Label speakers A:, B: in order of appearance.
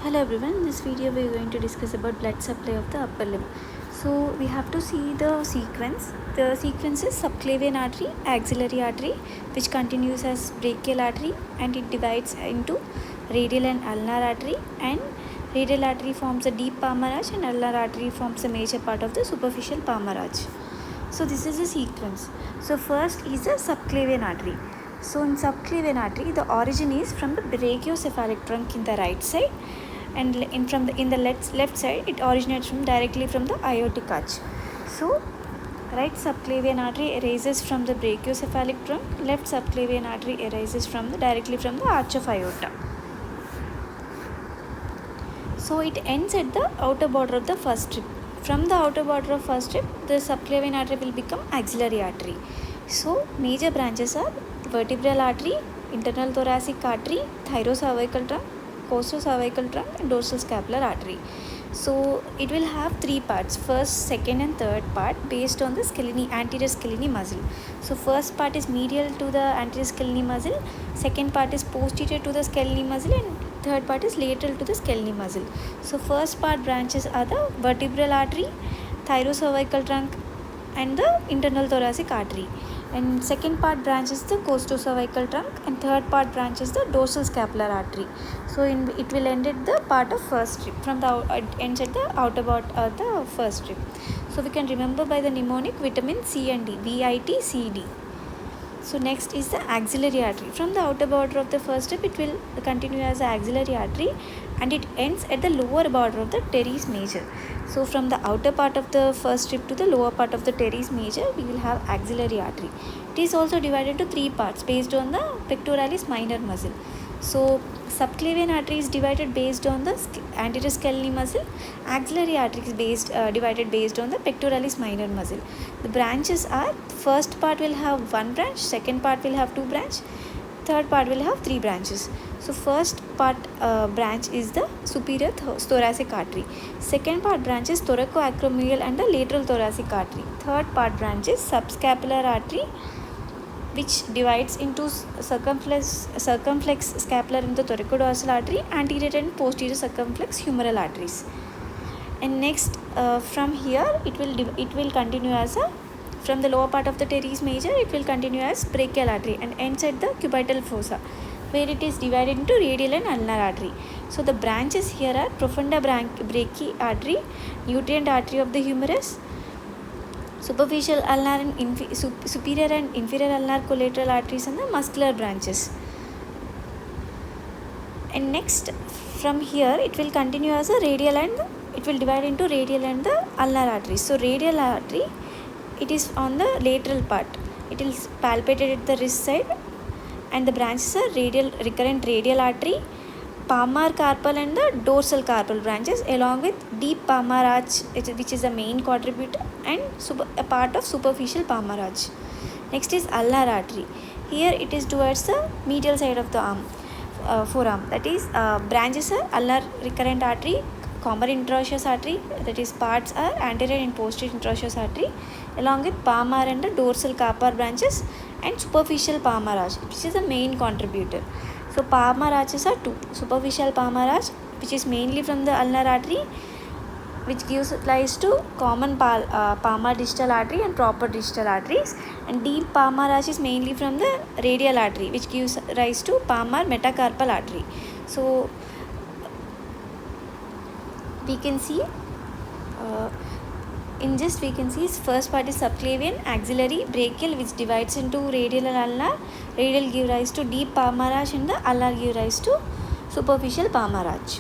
A: Hello everyone, in this video we are going to discuss about blood supply of the upper limb. So we have to see the sequence. The sequence is subclavian artery, axillary artery, which continues as brachial artery, and it divides into radial and ulnar artery, and radial artery forms a deep palmar arch and ulnar artery forms a major part of the superficial palmar arch. So this is the sequence. So first is the subclavian artery. So in subclavian artery, the origin is from the brachiocephalic trunk in the right side, and in the left side it originates directly from the aortic arch. So right subclavian artery arises from the brachiocephalic trunk, left subclavian artery arises directly from the arch of aorta. So it ends at the outer border of the first strip. From the outer border of first strip, the subclavian artery will become axillary artery. So major branches are vertebral artery, internal thoracic artery, thyrocervical trunk, costocervical trunk, and dorsal scapular artery. So it will have three parts, first, second and third part, based on the anterior scalene muscle. So first part is medial to the anterior scalene muscle, second part is posterior to the scalene muscle, and third part is lateral to the scalene muscle. So first part branches are the vertebral artery, thyrocervical trunk, and the internal thoracic artery, and second part branches the costocervical trunk, and third part branches the dorsal scapular artery. So it will end at the part of first strip, from the ends at the outer part of the first strip. So we can remember by the mnemonic vitamin C and D, VIT-CD. So next is the axillary artery. From the outer border of the first strip, it will continue as the axillary artery, and it ends at the lower border of the teres major. So from the outer part of the first strip to the lower part of the teres major, we will have axillary artery. It is also divided into three parts based on the pectoralis minor muscle. So subclavian artery is divided based on the anterior scalene muscle. Axillary artery is divided based on the pectoralis minor muscle. The branches are, first part will have one branch, second part will have two branches, third part will have three branches. So first part branch is the superior thoracic artery. Second part branch is thoracoacromial and the lateral thoracic artery. Third part branch is subscapular artery, which divides into circumflex scapular and the thoracodorsal artery, anterior and posterior circumflex humeral arteries. And next from here it will continue as from the lower part of the teres major, it will continue as brachial artery and ends at the cubital fossa, where it is divided into radial and ulnar artery. So the branches here are profunda brachii artery, nutrient artery of the humerus, superficial ulnar and superior and inferior ulnar collateral arteries, and the muscular branches. And next from here it will continue as a radial, and it will divide into radial and the ulnar arteries. So radial artery, it is on the lateral part. It is palpated at the wrist side, and the branches are recurrent radial artery, palmar carpal, and the dorsal carpal branches, along with deep palmar arch, which is the main contributor, and a part of superficial palmar arch. Next is ulnar artery. Here it is towards the medial side of the forearm. That is, branches are ulnar recurrent artery, common interosseous artery, that is parts are anterior and posterior interosseous artery, along with palmar and the dorsal carpal branches, and superficial palmar arch, which is the main contributor. So palmar arches are two: superficial palmar arch, which is mainly from the ulnar artery, which gives rise to common palmar distal artery and proper distal arteries, and deep palmar arch is mainly from the radial artery, which gives rise to palmar metacarpal artery. So we can see in this we can see first part is subclavian, axillary, brachial, which divides into radial and ulnar. Radial give rise to deep palmar arch, and the ulnar give rise to superficial palmar arch.